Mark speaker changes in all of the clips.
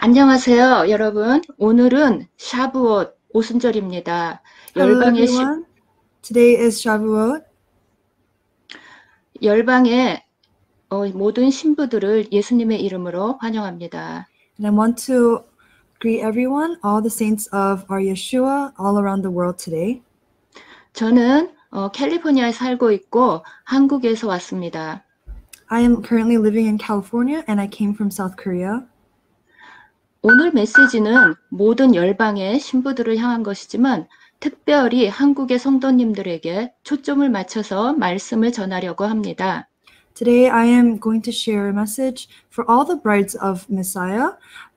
Speaker 1: 안녕하세요, 여러분. 오늘은 샤부옷 오순절입니다.
Speaker 2: Hello
Speaker 1: 열방의
Speaker 2: everyone. Today is Shavuot,
Speaker 1: 열방의 모든 신부들을 예수님의 이름으로 환영합니다.
Speaker 2: and I want to greet everyone, all the saints of our Yeshua all around the world today.
Speaker 1: 저는 캘리포니아에 살고 있고 한국에서 왔습니다.
Speaker 2: I am currently living in California and I came from South Korea.
Speaker 1: 오늘 메시지는 모든 열방의 신부들을 향한 것이지만 특별히 한국의 성도님들에게 초점을 맞춰서 말씀을 전하려고 합니다.
Speaker 2: Today I am going to share a message for all the brides of Messiah,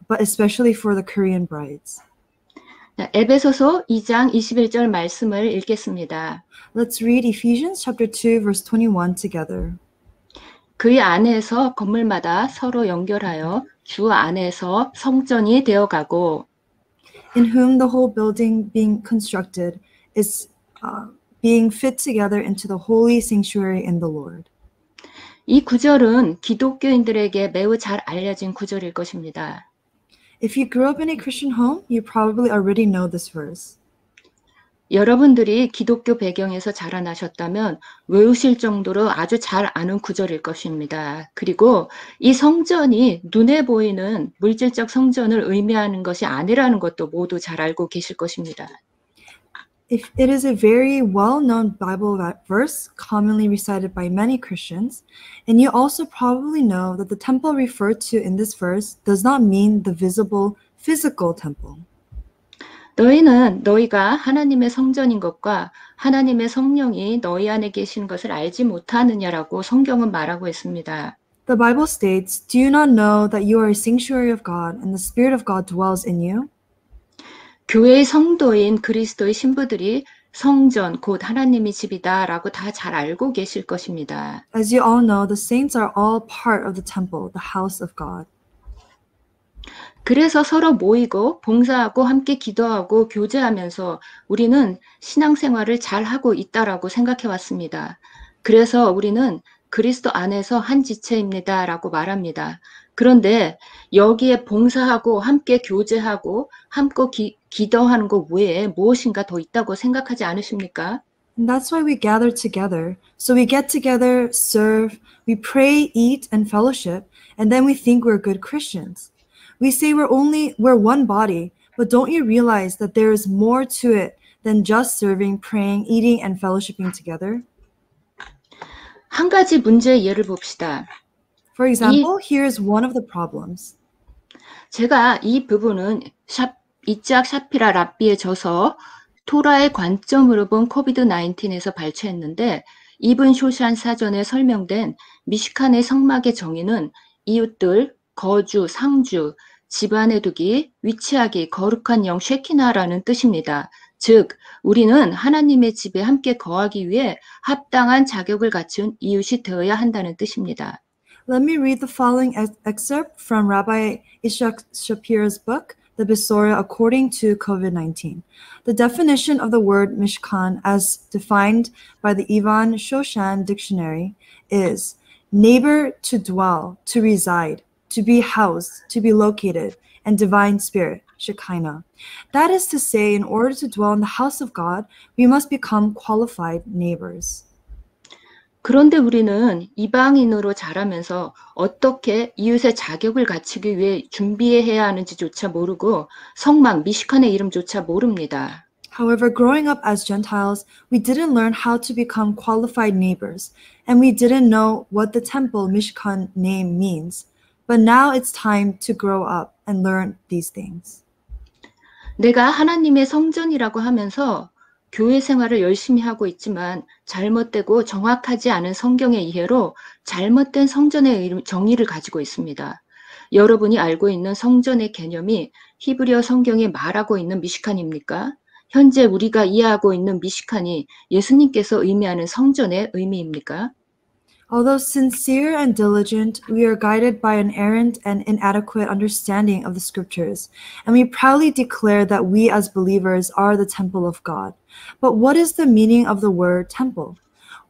Speaker 2: but especially for the Korean brides.
Speaker 1: 에베소서 2장 21절 말씀을 읽겠습니다.
Speaker 2: Let's read Ephesians chapter 2 verse 21 together.
Speaker 1: 그의 안에서 건물마다 서로 연결하여 주 안에서 성전이 되어가고
Speaker 2: In whom the whole building being constructed is being fit together into the holy sanctuary in the Lord.
Speaker 1: 이 구절은 기독교인들에게 매우 잘 알려진 구절일 것입니다.
Speaker 2: If you grew up in a Christian home, you probably already know this verse.
Speaker 1: 여러분들이 기독교 배경에서 자라나셨다면 외우실 정도로 아주 잘 아는 구절일 것입니다. 그리고 이 성전이 눈에 보이는 물질적 성전을 의미하는 것이 아니라는 것도 모두 잘 알고 계실 것입니다.
Speaker 2: If it is a very well-known Bible verse commonly recited by many Christians, and you also probably know that the temple referred to in this verse does not mean the visible physical temple.
Speaker 1: 너희는 너희가 하나님의 성전인 것과 하나님의 성령이 너희 안에 계신 것을 알지 못하느냐라고 성경은 말하고 있습니다.
Speaker 2: The Bible states, "Do you not know that you are a sanctuary of God and the Spirit of God dwells in you?"
Speaker 1: 교회의 성도인 그리스도의 신부들이 성전 곧 하나님의 집이다라고 다 잘 알고 계실 것입니다.
Speaker 2: As you all know, the saints are all part of the temple, the house of God.
Speaker 1: 그래서 서로 모이고 봉사하고 함께 기도하고 교제하면서 우리는 신앙생활을 잘 하고 있다라고 생각해 왔습니다. 그래서 우리는 그리스도 안에서 한 지체입니다라고 말합니다. 그런데 여기에 봉사하고 함께 교제하고 함께 기도하는 것 외에 무엇인가 더 있다고 생각하지 않으십니까?
Speaker 2: And that's why we gather together. So we get together, serve, we pray, eat, and fellowship, and then we think we're good Christians. We say we're one body, but don't you realize that there is more to it than just serving, praying, eating, and fellowshipping together?
Speaker 1: 한 가지 문제의 예를 봅시다.
Speaker 2: For example, here's one of the problems.
Speaker 1: 제가 이 부분은 이짝 샤피라 랍비에 져서 토라의 관점으로 본 코비드-19에서 발췌했는데 이분 쇼샨 사전에 설명된 미시칸의 성막의 정의는 이웃들, 거주, 상주, 집안에 두기, 위치하기, 거룩한 영 쉐키나라는 뜻입니다. 즉, 우리는 하나님의 집에 함께 거하기 위해 합당한 자격을 갖춘 이웃이 되어야 한다는 뜻입니다.
Speaker 2: Let me read the following excerpt from Rabbi Ishak Shapira's book, The Besorah According to COVID-19. The definition of the word Mishkan as defined by the Ivan Shoshan dictionary is neighbor, to dwell, to reside, to be housed, to be located, and divine spirit, Shekinah. That is to say, in order to dwell in the house of God, we must become qualified neighbors.
Speaker 1: 그런데 우리는 이방인으로 자라면서 어떻게 이웃의 자격을 갖추기 위해 준비해야 하는지조차 모르고 성막 미시칸의 이름조차 모릅니다.
Speaker 2: However, growing up as Gentiles, we didn't learn how to become qualified neighbors, and we didn't know what the temple Mishkan name means. But now it's time to grow up and learn these things.
Speaker 1: 내가 하나님의 성전이라고 하면서 교회 생활을 열심히 하고 있지만 잘못되고 정확하지 않은 성경의 이해로 잘못된 성전의 정의를 가지고 있습니다. 여러분이 알고 있는 성전의 개념이 히브리어 성경에 말하고 있는 미시칸입니까? 현재 우리가 이해하고 있는 미시칸이 예수님께서 의미하는 성전의 의미입니까?
Speaker 2: Although sincere and diligent, we are guided by an errant and inadequate understanding of the scriptures, and we proudly declare that we as believers are the temple of God. But what is the meaning of the word temple?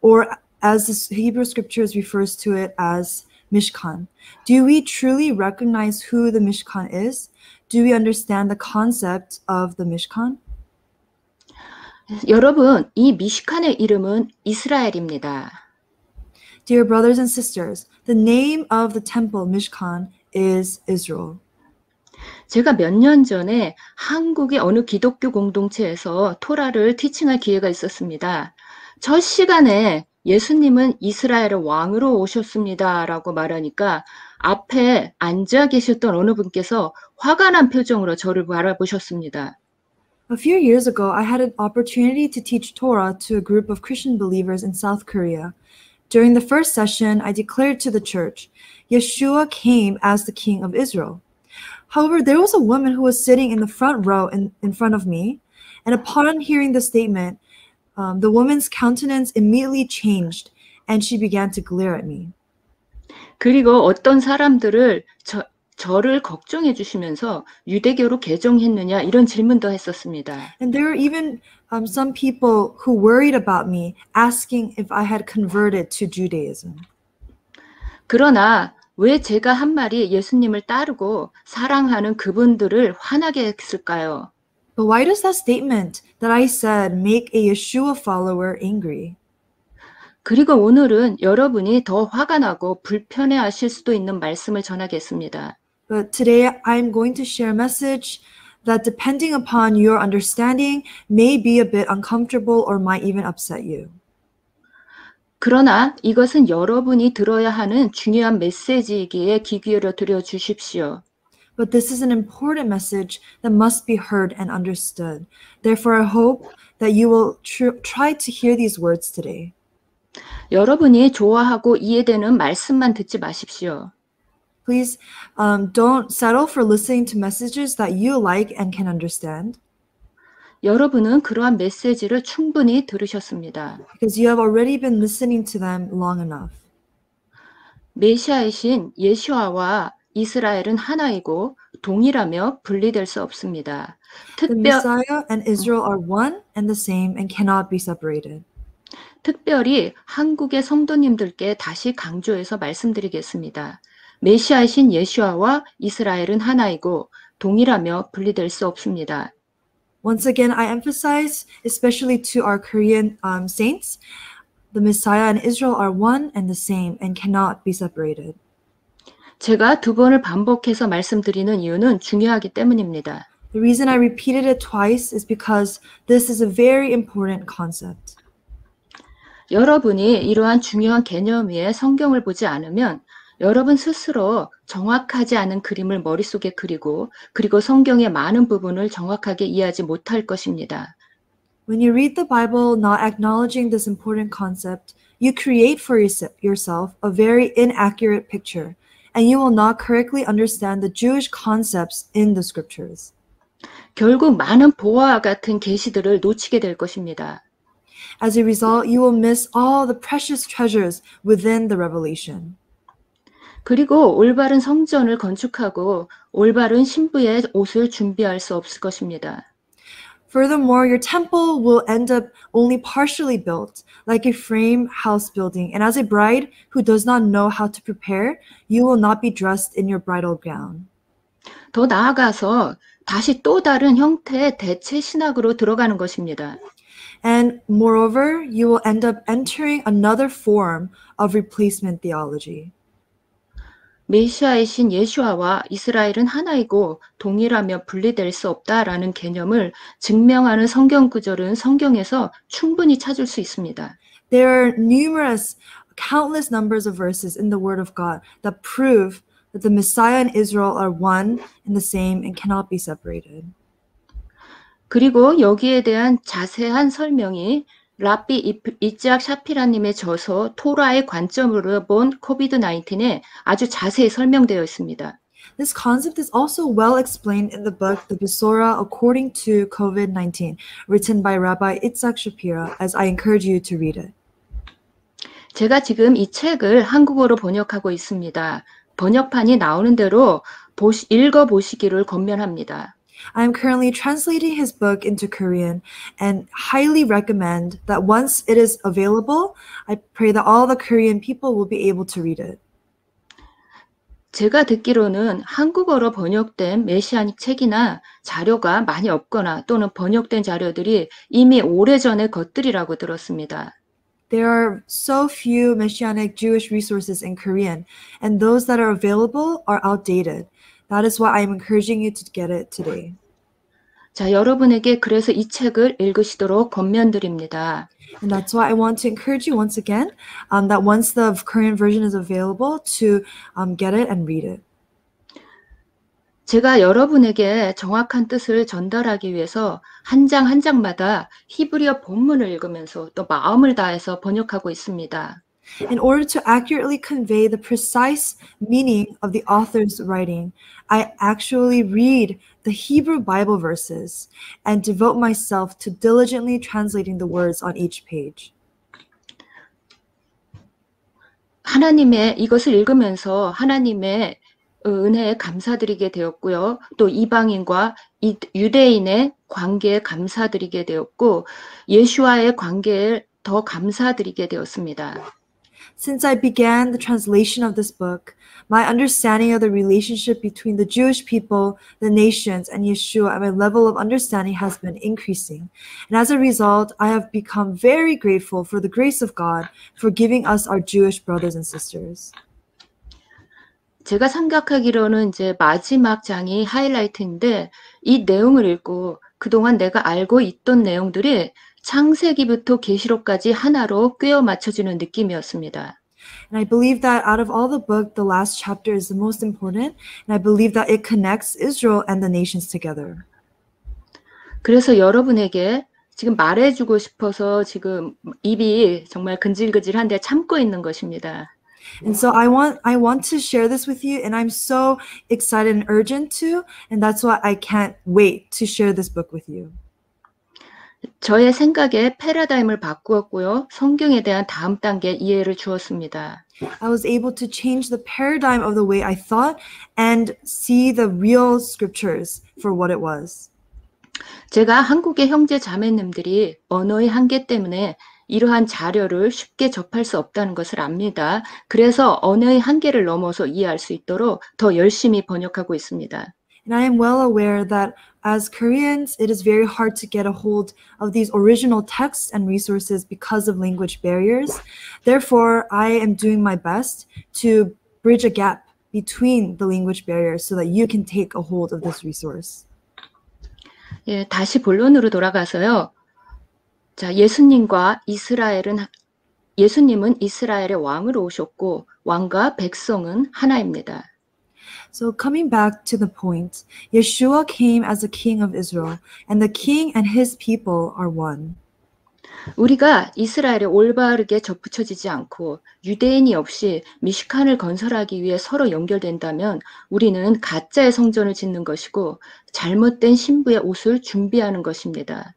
Speaker 2: Or as the Hebrew scriptures refers to it as Mishkan. Do we truly recognize who the Mishkan is? Do we understand the concept of the Mishkan?
Speaker 1: 여러분, 이 미시칸의 이름은 이스라엘입니다.
Speaker 2: Dear brothers and sisters, the name of the temple Mishkan is Israel.
Speaker 1: 제가 몇 년 전에 한국의 어느 기독교 공동체에서 토라를 티칭할 기회가 있었습니다. 첫 시간에 예수님은 이스라엘의 왕으로 오셨습니다라고 말하니까 앞에 앉아 계셨던 어느 분께서 화가 난 표정으로 저를 바라보셨습니다.
Speaker 2: A few years ago, I had an opportunity to teach Torah to a group of Christian believers in South Korea. During the first session, I declared to the church, Yeshua came as the King of Israel. However, there was a woman who was sitting in the front row in front of me, and upon hearing the statement, the woman's countenance immediately changed, and she began to glare at me.
Speaker 1: 그리고 어떤 사람들을 저를 걱정해 주시면서 유대교로 개종했느냐 이런 질문도 했었습니다.
Speaker 2: And there were even some people who worried about me, asking if I had converted to Judaism.
Speaker 1: 그러나 왜 제가 한 말이 예수님을 따르고 사랑하는 그분들을 화나게 했을까요?
Speaker 2: But why does that statement that I said make a Yeshua follower angry?
Speaker 1: 그리고 오늘은 여러분이 더 화가 나고 불편해 하실 수도 있는 말씀을 전하겠습니다.
Speaker 2: But today I'm going to share a message that depending upon your understanding may be a bit uncomfortable or might even upset you.
Speaker 1: 그러나 이것은 여러분이 들어야 하는 중요한 메시지이기에 귀 기울여 들여 주십시오.
Speaker 2: But this is an important message that must be heard and understood. Therefore, I hope that you will try to hear these words today.
Speaker 1: 여러분이 좋아하고 이해되는 말씀만 듣지 마십시오.
Speaker 2: Please don't settle for listening to messages that you like and can understand,
Speaker 1: 여러분은 그러한 메시지를 충분히 들으셨습니다.
Speaker 2: because you have already been listening to them long enough.
Speaker 1: 메시아이신 예수아와 이스라엘은 하나이고 동일하며 분리될 수 없습니다.
Speaker 2: The Messiah and Israel are one and the same and cannot be separated.
Speaker 1: 특별히 한국의 성도님들께 다시 강조해서 말씀드리겠습니다. 메시아이신 예수아와 이스라엘은 하나이고 동일하며 분리될 수 없습니다.
Speaker 2: Once again, I emphasize, especially to our Korean saints, the Messiah and Israel are one and the same and cannot be separated.
Speaker 1: 제가 두 번을 반복해서 말씀드리는 이유는 중요하기 때문입니다.
Speaker 2: The reason I repeated it twice is because this is a very important concept.
Speaker 1: 여러분이 이러한 중요한 개념 위에 성경을 보지 않으면 여러분 스스로 정확하지 않은 그림을 머릿속에 그리고 성경의 많은 부분을 정확하게 이해하지 못할 것입니다.
Speaker 2: When you read the Bible not acknowledging this important concept, you create for yourself a very inaccurate picture, and you will not correctly understand the Jewish concepts in the scriptures.
Speaker 1: 결국 많은 보화와 같은 계시들을 놓치게 될 것입니다.
Speaker 2: As a result, you will miss all the precious treasures within the revelation.
Speaker 1: 그리고 올바른 성전을 건축하고 올바른 신부의 옷을 준비할 수 없을 것입니다.
Speaker 2: Furthermore, your temple will end up only partially built, like a frame house building. And as a bride who does not know how to prepare, you will not be dressed in your bridal gown.
Speaker 1: 더 나아가서 다시 또 다른 형태의 대체 신학으로 들어가는 것입니다.
Speaker 2: And moreover, you will end up entering another form of replacement theology.
Speaker 1: 메시아이신 예수아와 이스라엘은 하나이고 동일하며 분리될 수 없다라는 개념을 증명하는 성경 구절은 성경에서 충분히 찾을 수 있습니다.
Speaker 2: There are countless numbers of verses in the Word of God that prove that the Messiah and Israel are one and the same and cannot be separated.
Speaker 1: 그리고 여기에 대한 자세한 설명이 랍비 이츠학 샤피라님의 저서 토라의 관점으로 본 코비드-19에 아주 자세히 설명되어 있습니다.
Speaker 2: This concept is also well explained in the book The Besorah According to COVID-19, written by Rabbi Itzhak Shapira, as I encourage you to read it.
Speaker 1: 제가 지금 이 책을 한국어로 번역하고 있습니다. 번역판이 나오는 대로 읽어보시기를 권면합니다.
Speaker 2: I am currently translating his book into Korean and highly recommend that once it is available, I pray that all the Korean people will be able to read it.
Speaker 1: 제가 듣기로는 한국어로 번역된 메시아닉 책이나 자료가 많이 없거나 또는 번역된 자료들이 이미 오래전의 것들이라고 들었습니다.
Speaker 2: There are so few messianic Jewish resources in Korean, and those that are available are outdated. That is why I am encouraging you to get it today.
Speaker 1: 자, 여러분에게 그래서 이 책을 읽으시도록 권면드립니다.
Speaker 2: And that's why I want to encourage you once again that once the Korean version is available to get it and read it.
Speaker 1: 제가 여러분에게 정확한 뜻을 전달하기 위해서 한 장 한 장마다 히브리어 본문을 읽으면서 또 마음을 다해서 번역하고 있습니다.
Speaker 2: In order to accurately convey the precise meaning of the author's writing, I actually read the Hebrew Bible verses and devote myself to diligently translating the words on each page.
Speaker 1: 하나님의 이것을 읽으면서 하나님의 은혜에 감사드리게 되었고요. 또 이방인과 유대인의 관계에 감사드리게 되었고 예수와의 관계에 더 감사드리게 되었습니다.
Speaker 2: Since I began the translation of this book, my understanding of the relationship between the Jewish people, the nations, and Yeshua, and my level of understanding has been increasing. And as a result, I have become very grateful for the grace of God for giving us our Jewish brothers and sisters.
Speaker 1: 제가 생각하기로는 이제 마지막 장이 하이라이트인데 이 내용을 읽고 그동안 내가 알고 있던 내용들이 창세기부터 계시록까지 하나로 꿰어 맞춰지는 느낌이었습니다.
Speaker 2: And I believe that out of all the book, the last chapter is the most important, and I believe that it connects Israel and the nations together.
Speaker 1: 그래서 여러분에게 지금 말해주고 싶어서 지금 입이 정말 근질근질한데 참고 있는 것입니다.
Speaker 2: And so I want to share this with you, and I'm so excited and urgent to, and that's why I can't wait to share this book with you.
Speaker 1: 저의 생각에 패러다임을 바꾸었고요. 성경에 대한 다음 단계 이해를 주었습니다.
Speaker 2: I was able to change the paradigm of the way I thought and see the real scriptures for what it was.
Speaker 1: 제가 한국의 형제 자매님들이 언어의 한계 때문에 이러한 자료를 쉽게 접할 수 없다는 것을 압니다. 그래서 언어의 한계를 넘어서 이해할 수 있도록 더 열심히 번역하고 있습니다.
Speaker 2: And I am well aware that as Koreans, it is very hard to get a hold of these original texts and resources because of language barriers. Therefore, I am doing my best to bridge a gap between the language barriers so that you can take a hold of this resource.
Speaker 1: 예, 다시 본론으로 돌아가서요. 자, 예수님은 이스라엘의 왕으로 오셨고 왕과 백성은 하나입니다.
Speaker 2: So coming back to the point, Yeshua came as a king of Israel, and the king and his people are one.
Speaker 1: 우리가 이스라엘에 올바르게 접붙여지지 않고 유대인이 없이 미시칸을 건설하기 위해 서로 연결된다면 우리는 가짜의 성전을 짓는 것이고 잘못된 신부의 옷을 준비하는 것입니다.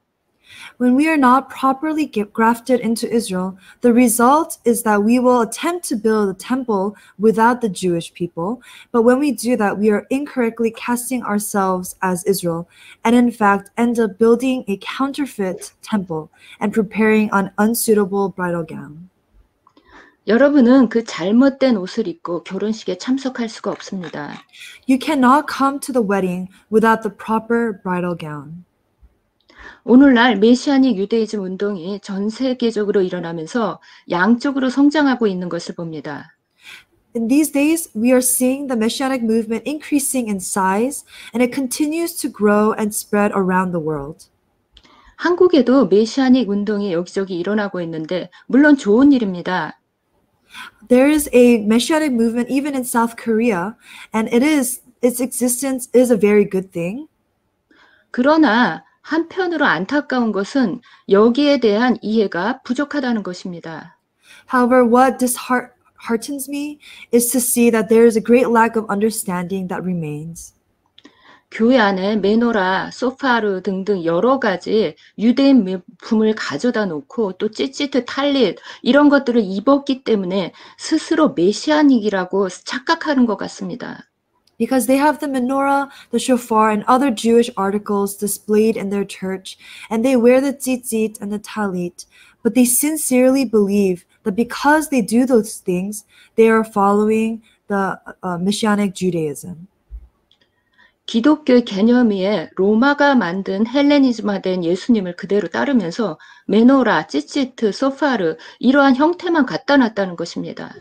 Speaker 2: When we are not properly grafted into Israel, the result is that we will attempt to build a temple without the Jewish people. But when we do that, we are incorrectly casting ourselves as Israel, and in fact end up building a counterfeit temple and preparing an unsuitable bridal gown.
Speaker 1: 여러분은 그 잘못된 옷을 입고 결혼식에 참석할 수가 없습니다.
Speaker 2: You cannot come to the wedding without the proper bridal gown.
Speaker 1: 오늘날 메시아닉 유대이즘 운동이 전 세계적으로 일어나면서 양쪽으로 성장하고 있는 것을 봅니다.
Speaker 2: In these days, we are seeing the Messianic movement increasing in size, and it continues to grow and spread around the world.
Speaker 1: 한국에도 메시아닉 운동이 여기저기 일어나고 있는데 물론 좋은 일입니다.
Speaker 2: There is a Messianic movement even in South Korea, and its existence is a very good thing.
Speaker 1: 그러나 한편으로 안타까운 것은 여기에 대한 이해가 부족하다는 것입니다.
Speaker 2: However, what disheartens me is to see that there is a great lack of understanding that remains.
Speaker 1: 교회 안에 메노라, 소파르 등등 여러 가지 유대인 물품을 가져다 놓고 또 찌찌트, 탈릿 이런 것들을 입었기 때문에 스스로 메시아닉이라고 착각하는 것 같습니다.
Speaker 2: Because they have the menorah, the shofar, and other Jewish articles displayed in their church, and they wear the tzitzit and the talit, but they sincerely believe that because they do those things, they are following the Messianic Judaism.
Speaker 1: 기독교의 개념 위에 로마가 만든 헬레니즘화된 예수님을 그대로 따르면서 메노라, 찌찌트, 소파르 이러한 형태만 갖다 놨다는 것입니다.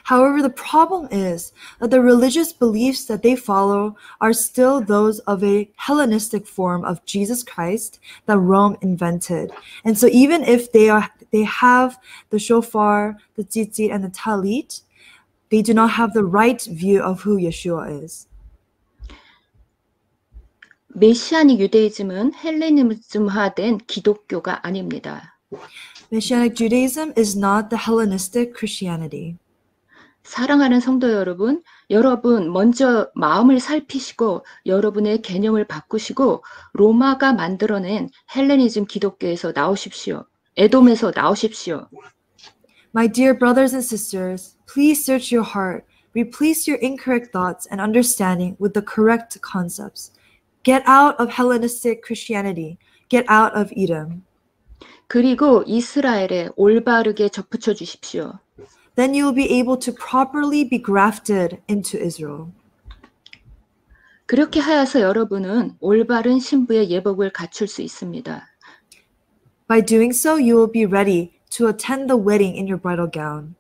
Speaker 2: However, the problem is that the religious beliefs that they follow are still those of a Hellenistic form of Jesus Christ that Rome invented. And so even if they have the shofar, the tzitzit, and the talit, they do not have the right view of who Yeshua is.
Speaker 1: 메시아닉 유대이즘은 헬레니즘화된 기독교가 아닙니다.
Speaker 2: Messianic Judaism is not the Hellenistic Christianity.
Speaker 1: 사랑하는 성도 여러분, 여러분 먼저 마음을 살피시고 여러분의 개념을 바꾸시고 로마가 만들어낸 헬레니즘 기독교에서 나오십시오. 에돔에서 나오십시오.
Speaker 2: My dear brothers and sisters, please search your heart, replace your incorrect thoughts and understanding with the correct concepts. Get out of Hellenistic Christianity. Get out of Edom.
Speaker 1: 그리고 이스라엘에 올바르게 접붙여 주십시오.
Speaker 2: Then you will be able to properly be grafted into Israel.
Speaker 1: 그렇게 하여서 여러분은 올바른 신부의 예복을 갖출 수 있습니다.
Speaker 2: By doing so, you will be ready to attend the wedding in your bridal gown.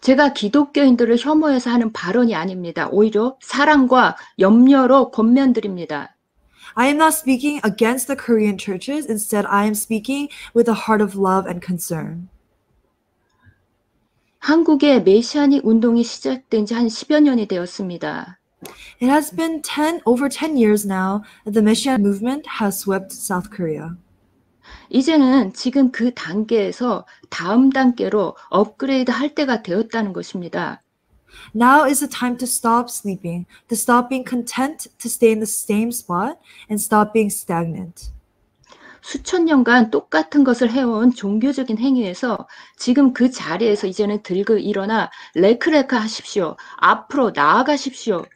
Speaker 1: 제가 기독교인들을 혐오해서 하는 발언이 아닙니다. 오히려 사랑과 염려로 권면드립니다.
Speaker 2: I am not speaking against the Korean churches. Instead, I am speaking with a heart of love and concern.
Speaker 1: 한국의 메시아닉 운동이 시작된 지 한 10여 년이 되었습니다.
Speaker 2: It has been over 10 years now that the Messianic movement has swept South Korea.
Speaker 1: 이제는 지금 그 단계에서 다음 단계로 업그레이드 할 때가 되었다는 것입니다.
Speaker 2: Now is the time to stop sleeping, to stop being content to stay in the same spot, and stop being stagnant.
Speaker 1: 수천 년간 똑같은 것을 해온 종교적인 행위에서 지금 그 자리에서 이제는 들고 일어나 레크레크 하십시오. 앞으로 나아가십시오.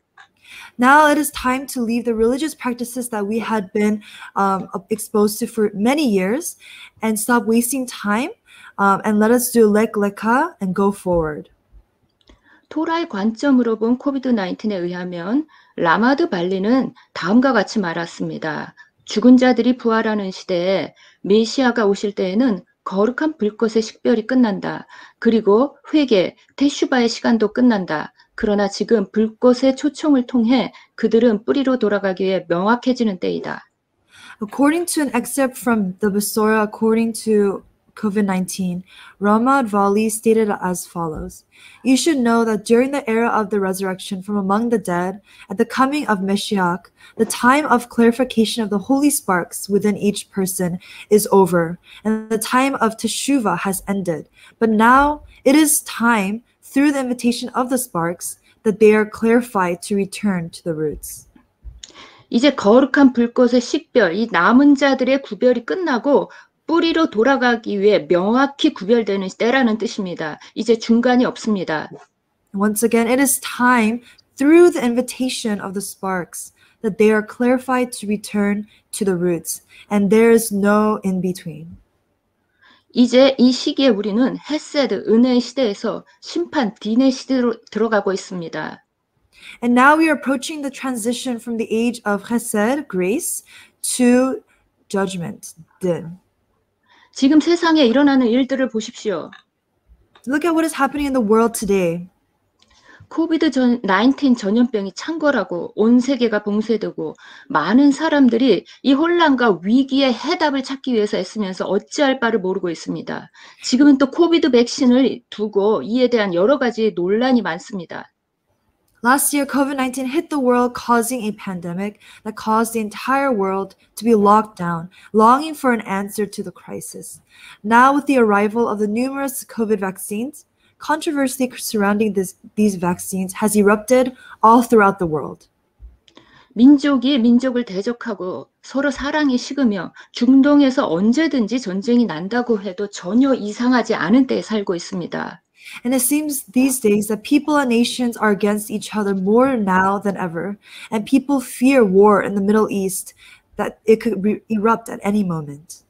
Speaker 2: Now it is time to leave the religious practices that we had been exposed to for many years and stop wasting time and let us do lek leka and go forward.
Speaker 1: 토라의 관점으로 본 코비드-19에 의하면 라마드 발리는 다음과 같이 말했습니다. 죽은 자들이 부활하는 시대에 메시아가 오실 때에는 거룩한 불꽃의 식별이 끝난다. 그리고 회개, 테슈바의 시간도 끝난다. 그러나 지금 불꽃의 초청을 통해 그들은 뿌리로 돌아가기 위해 명확해지는 때이다.
Speaker 2: According to an excerpt from the Besorah according to COVID-19, Ramad Vali stated as follows: You should know that during the era of the resurrection from among the dead, at the coming of Mashiach, the time of clarification of the holy sparks within each person is over, and the time of teshuvah has ended. But now it is time, through the invitation of the sparks, that they are clarified to return to the roots.
Speaker 1: 이제 거룩한 불꽃의 식별, 이 남은 자들의 구별이 끝나고 뿌리로 돌아가기 위해 명확히 구별되는 때라는 뜻입니다. 이제 중간이 없습니다.
Speaker 2: Once again, it is time, through the invitation of the sparks, that they are clarified to return to the roots, and there is no in-between.
Speaker 1: 이제 이 시기에 우리는 헤세드, 은혜의 시대에서 심판, 딘의 시대로 들어가고 있습니다.
Speaker 2: And now we are approaching the transition from the age of chesed, grace, to judgment, din.
Speaker 1: 지금 세상에 일어나는 일들을 보십시오.
Speaker 2: Look at what is happening in the world today.
Speaker 1: 코비드-19 전염병이 창궐하고 온 세계가 봉쇄되고 많은 사람들이 이 혼란과 위기의 해답을 찾기 위해서 애쓰면서 어찌할 바를 모르고 있습니다. 지금은 또 코비드 백신을 두고 이에 대한 여러 가지 논란이 많습니다.
Speaker 2: Last year, COVID-19 hit the world, causing a pandemic that caused the entire world to be locked down, longing for an answer to the crisis. Now, with the arrival of the numerous COVID vaccines, controversy surrounding these vaccines has erupted all throughout the world.
Speaker 1: 민족이 민족을 대적하고 서로 사랑이 식으며 중동에서 언제든지 전쟁이 난다고 해도 전혀 이상하지 않은 때에 살고 있습니다.
Speaker 2: And it seems these days that people and nations are against each other more now than ever, and people fear war in the Middle East, that it could erupt at any moment.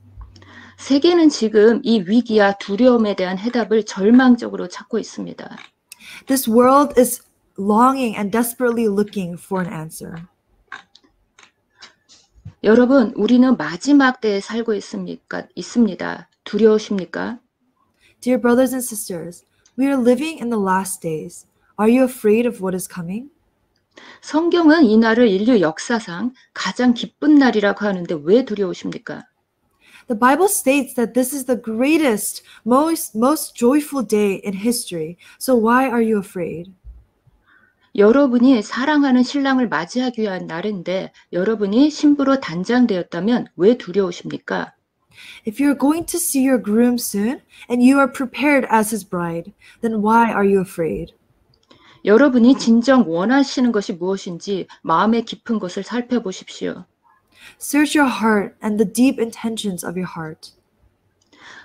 Speaker 1: 세계는 지금 이 위기와 두려움에 대한 해답을 절망적으로 찾고 있습니다.
Speaker 2: This world is longing and desperately looking for an answer.
Speaker 1: 여러분, 우리는 마지막 때에 살고 있습니다. 두려우십니까?
Speaker 2: Dear brothers and sisters, we are living in the last days. Are you afraid of what is coming?
Speaker 1: 성경은 이 날을 인류 역사상 가장 기쁜 날이라고 하는데 왜 두려우십니까?
Speaker 2: The Bible states that this is the greatest, most joyful day in history. So why are you afraid?
Speaker 1: 여러분이 사랑하는 신랑을 맞이하기 위한 날인데 여러분이 신부로 단장되었다면 왜 두려우십니까?
Speaker 2: If you're going to see your groom soon and you are prepared as his bride, then why are you afraid?
Speaker 1: 여러분이 진정 원하시는 것이 무엇인지 마음의 깊은 것을 살펴보십시오.
Speaker 2: Search your heart and the deep intentions of your heart.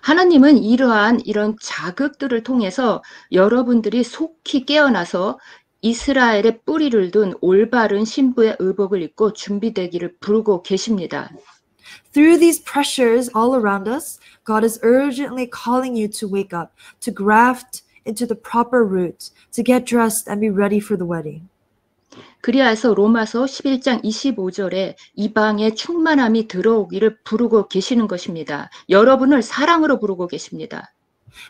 Speaker 1: 하나님은 이런 자극들을 통해서 여러분들이 속히 깨어나서 이스라엘의 뿌리를 둔 올바른 신부의 의복을 입고 준비되기를 부르고 계십니다.
Speaker 2: Through these pressures all around us, God is urgently calling you to wake up, to graft into the proper roots, to get dressed and be ready for the wedding.
Speaker 1: 그리하여서 로마서 11장 25절에 이방의 충만함이 들어오기를 부르고 계시는 것입니다. 여러분을 사랑으로 부르고 계십니다.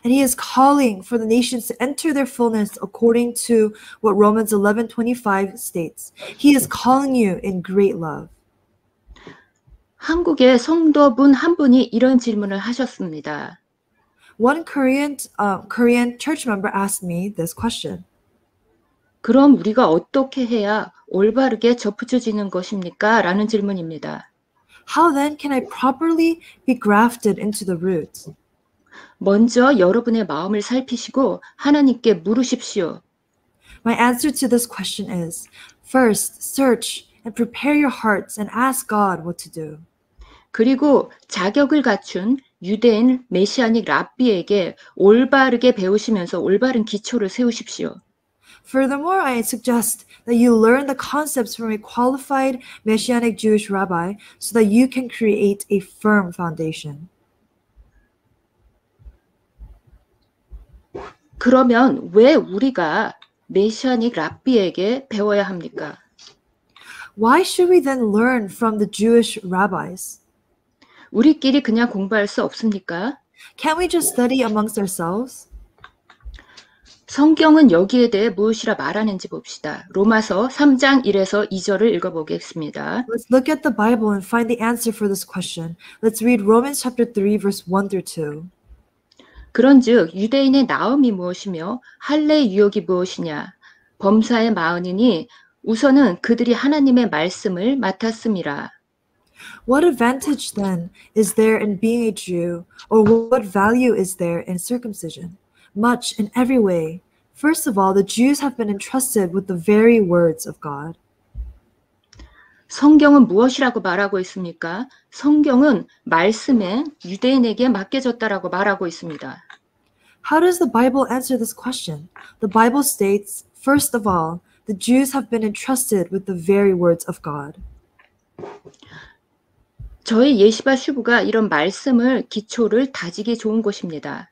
Speaker 2: And he is calling for the nations to enter their fullness according to what Romans 11:25 states. He is calling you in great love.
Speaker 1: 한국의 성도분 한 분이 이런 질문을 하셨습니다.
Speaker 2: One Korean church member asked me this question.
Speaker 1: 그럼 우리가 어떻게 해야 올바르게 접붙여지는 것입니까? 라는 질문입니다.
Speaker 2: How then can I properly be grafted into the roots?
Speaker 1: 먼저 여러분의 마음을 살피시고 하나님께 물으십시오.
Speaker 2: My answer to this question is, first, search and prepare your hearts and ask God what to do.
Speaker 1: 그리고 자격을 갖춘 유대인 메시아닉 랍비에게 올바르게 배우시면서 올바른 기초를 세우십시오.
Speaker 2: Furthermore, I suggest that you learn the concepts from a qualified Messianic Jewish rabbi so that you can create a firm foundation.
Speaker 1: 그러면 왜 우리가 메시아닉 랍비에게 배워야 합니까?
Speaker 2: Why should we then learn from the Jewish rabbis?
Speaker 1: 우리끼리 그냥 공부할 수 없습니까?
Speaker 2: Can't we just study amongst ourselves?
Speaker 1: 성경은 여기에 대해 무엇이라 말하는지 봅시다. 로마서 3장 1에서 2절을 읽어보겠습니다.
Speaker 2: Let's look at the Bible and find the answer for this question. Let's read Romans chapter 3 verse 1 through 2.
Speaker 1: 그런즉 유대인의 나음이 무엇이며 할례의 유혹이 무엇이냐? 범사의 마흔이니 우선은 그들이 하나님의 말씀을 맡았음이라.
Speaker 2: What advantage then is there in being a Jew, or what value is there in circumcision? Much in every way. First of all, the Jews have been entrusted with the very words of God.
Speaker 1: 성경은 무엇이라고 말하고 있습니까? 성경은 말씀에 유대인에게 맡겨졌다라고 말하고 있습니다.
Speaker 2: How does the Bible answer this question? The Bible states, first of all, the Jews have been entrusted with the very words of God.
Speaker 1: 저희 예시바 슈브가 이런 말씀을 기초를 다지기 좋은 곳입니다.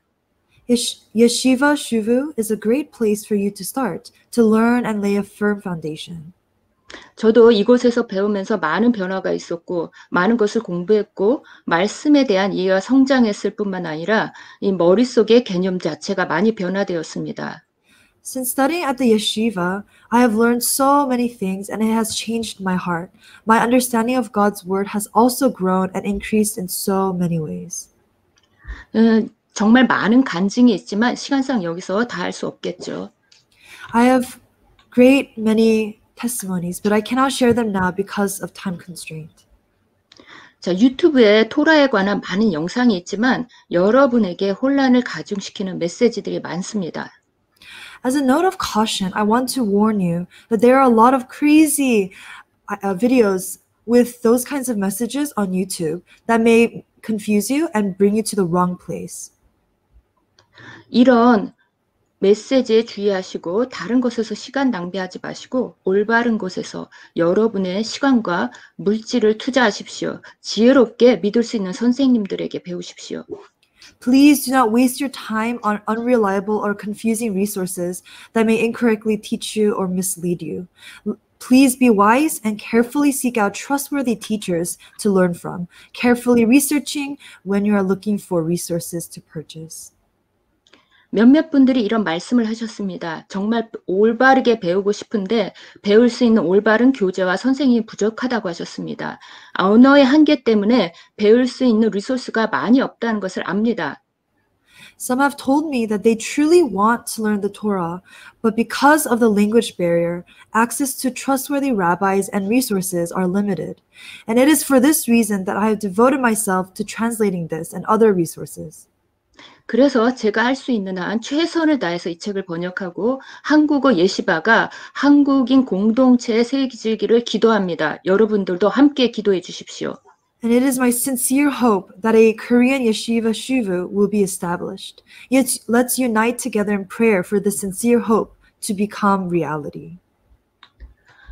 Speaker 2: Yeshiva Shuvu is a great place for you to start, to learn and lay a firm foundation.
Speaker 1: 저도 이곳에서 배우면서 많은 변화가 있었고 많은 것을 공부했고 말씀에 대한 이해가 성장했을 뿐만 아니라 이 머릿속의 개념 자체가 많이 변화되었습니다.
Speaker 2: Since studying at the yeshiva, I have learned so many things and it has changed my heart. My understanding of God's word has also grown and increased in so many ways.
Speaker 1: 정말 많은 간증이 있지만 시간상 여기서 다 할 수 없겠죠.
Speaker 2: I have great many testimonies, but I cannot share them now because of time constraint.
Speaker 1: 자, 유튜브에 토라에 관한 많은 영상이 있지만 여러분에게 혼란을 가중시키는 메시지들이 많습니다.
Speaker 2: As a note of caution, I want to warn you that there are a lot of crazy videos with those kinds of messages on YouTube that may confuse you and bring you to the wrong place.
Speaker 1: 이런 메시지에 주의하시고 다른 곳에서 시간 낭비하지 마시고 올바른 곳에서 여러분의 시간과 물질을 투자하십시오. 지혜롭게 믿을 수 있는 선생님들에게 배우십시오.
Speaker 2: Please do not waste your time on unreliable or confusing resources that may incorrectly teach you or mislead you. Please be wise and carefully seek out trustworthy teachers to learn from, carefully researching when you are looking for resources to purchase.
Speaker 1: 몇몇 분들이 이런 말씀을 하셨습니다. 정말 올바르게 배우고 싶은데 배울 수 있는 올바른 교재와 선생님이 부족하다고 하셨습니다. 언어의 한계 때문에 배울 수 있는 리소스가 많이 없다는 것을 압니다.
Speaker 2: Some have told me that they truly want to learn the Torah, but because of the language barrier, access to trustworthy rabbis and resources are limited. And it is for this reason that I have devoted myself to translating this and other resources.
Speaker 1: 그래서 제가 할 수 있는 한 최선을 다해서 이 책을 번역하고 한국어 예시바가 한국인 공동체에 새기지기를 기도합니다. 여러분들도 함께 기도해 주십시오.
Speaker 2: And it is my sincere hope that a Korean yeshiva shuvu will be established. Yet let's unite together in prayer for this sincere hope to become reality.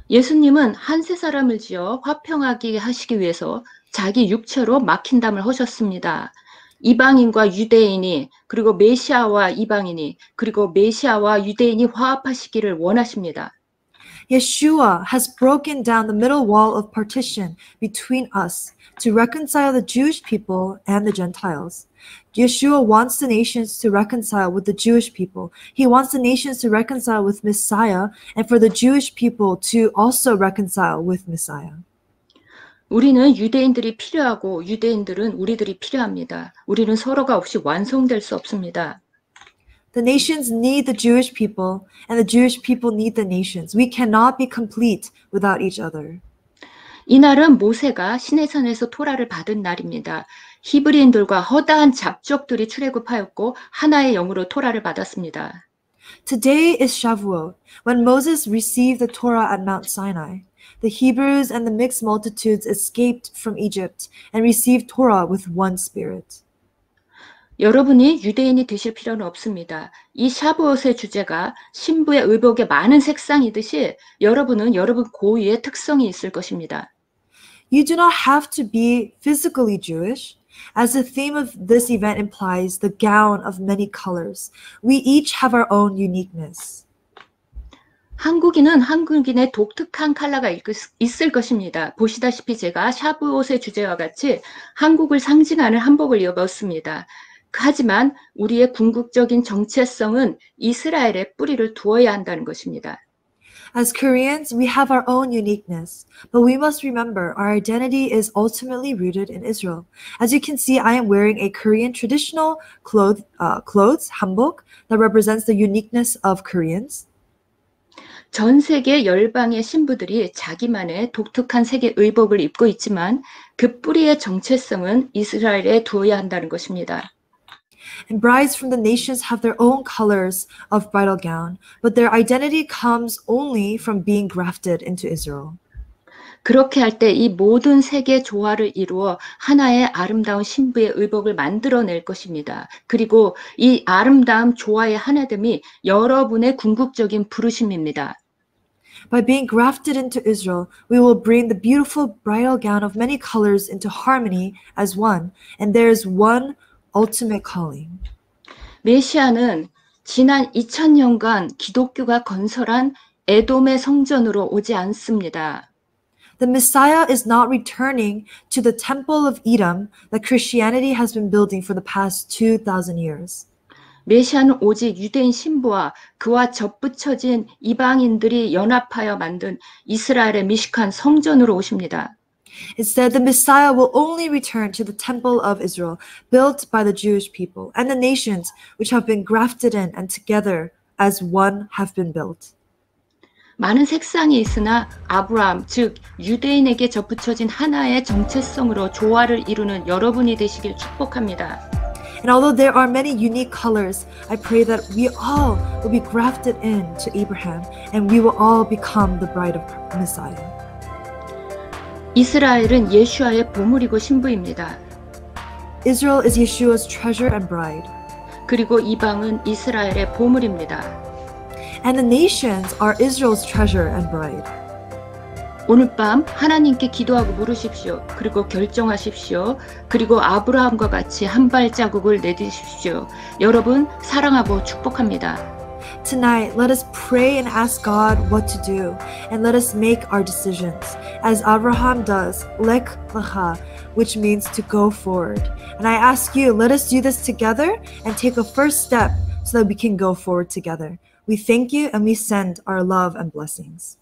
Speaker 1: 예수님은 한 세 사람을 지어 화평하게 하시기 위해서 자기 육체로 막힌 담을 하셨습니다. 이방인과 유대인이 그리고 메시아와 이방인이 그리고 메시아와 유대인이 화합하시기를 원하십니다.
Speaker 2: Yeshua has broken down the middle wall of partition between us to reconcile the Jewish people and the Gentiles. Yeshua wants the nations to reconcile with the Jewish people. He wants the nations to reconcile with Messiah and for the Jewish people to also reconcile with Messiah.
Speaker 1: 우리는 유대인들이 필요하고 유대인들은 우리들이 필요합니다. 우리는 서로가 없이 완성될 수 없습니다.
Speaker 2: The nations need the Jewish people, and the Jewish people need the nations. We cannot be complete without each other.
Speaker 1: 이날은 모세가 시내산에서 토라를 받은 날입니다. 히브리인들과 허다한 잡족들이 출애굽하였고 하나의 영으로 토라를 받았습니다.
Speaker 2: Today is Shavuot, when Moses received the Torah at Mount Sinai. The Hebrews and the mixed multitudes escaped from Egypt and received Torah with one spirit.
Speaker 1: 여러분이 유대인이 되실 필요는 없습니다. 이 샤브옷의 주제가 신부의 의복에 많은 색상이듯이 여러분은 여러분 고유의 특성이 있을 것입니다.
Speaker 2: You do not have to be physically Jewish, as the theme of this event implies the gown of many colors. We each have our own uniqueness.
Speaker 1: 한국인은 한국인의 독특한 컬러가 있을 것입니다. 보시다시피 제가 샤브옷의 주제와 같이 한국을 상징하는 한복을 입었습니다. 하지만 우리의 궁극적인 정체성은 이스라엘에 뿌리를 두어야 한다는 것입니다.
Speaker 2: As Koreans, we have our own uniqueness, but we must remember our identity is ultimately rooted in Israel. As you can see, I am wearing a Korean traditional clothes, hanbok, that represents the uniqueness of Koreans.
Speaker 1: 전 세계 열방의 신부들이 자기만의 독특한 색의 의복을 입고 있지만 그 뿌리의 정체성은 이스라엘에 두어야 한다는 것입니다.
Speaker 2: And brides from the nations have their own colors of bridal gown, but their identity comes only from being grafted into Israel.
Speaker 1: 그렇게 할 때 이 모든 색의 조화를 이루어 하나의 아름다운 신부의 의복을 만들어낼 것입니다. 그리고 이 아름다운 조화의 하나됨이 여러분의 궁극적인 부르심입니다.
Speaker 2: By being grafted into Israel, we will bring the beautiful bridal gown of many colors into harmony as one, and there is one ultimate calling.
Speaker 1: 메시아는 지난 2000년간 기독교가 건설한 에돔의 성전으로 오지 않습니다.
Speaker 2: The Messiah is not returning to the temple of Edom that Christianity has been building for the past 2,000 years.
Speaker 1: 메시아는 오직 유대인 신부와 그와 접붙여진 이방인들이 연합하여 만든 이스라엘의 미식한 성전으로 오십니다.
Speaker 2: Instead, the Messiah will only return to the temple of Israel, built by the Jewish people, and the nations which have been grafted in and together as one have been built.
Speaker 1: 많은 색상이 있으나 아브라함, 즉 유대인에게 접붙여진 하나의 정체성으로 조화를 이루는 여러분이 되시길 축복합니다.
Speaker 2: And although there are many unique colors, I pray that we all will be grafted in to Abraham, and we will all become the bride of Messiah.
Speaker 1: 이스라엘은 예수아의 보물이고 신부입니다.
Speaker 2: Israel is Yeshua's treasure and bride.
Speaker 1: 그리고 이방은 이스라엘의 보물입니다.
Speaker 2: And the nations are Israel's treasure and bride.
Speaker 1: 오늘 밤 하나님께 기도하고 물으십시오. 그리고 결정하십시오. 그리고 아브라함과 같이 한 발자국을 내딛으십시오. 여러분 사랑하고 축복합니다.
Speaker 2: Tonight, let us pray and ask God what to do, and let us make our decisions, as Abraham does, lech lecha, which means to go forward. And I ask you, let us do this together and take a first step so that we can go forward together. We thank you and we send our love and blessings.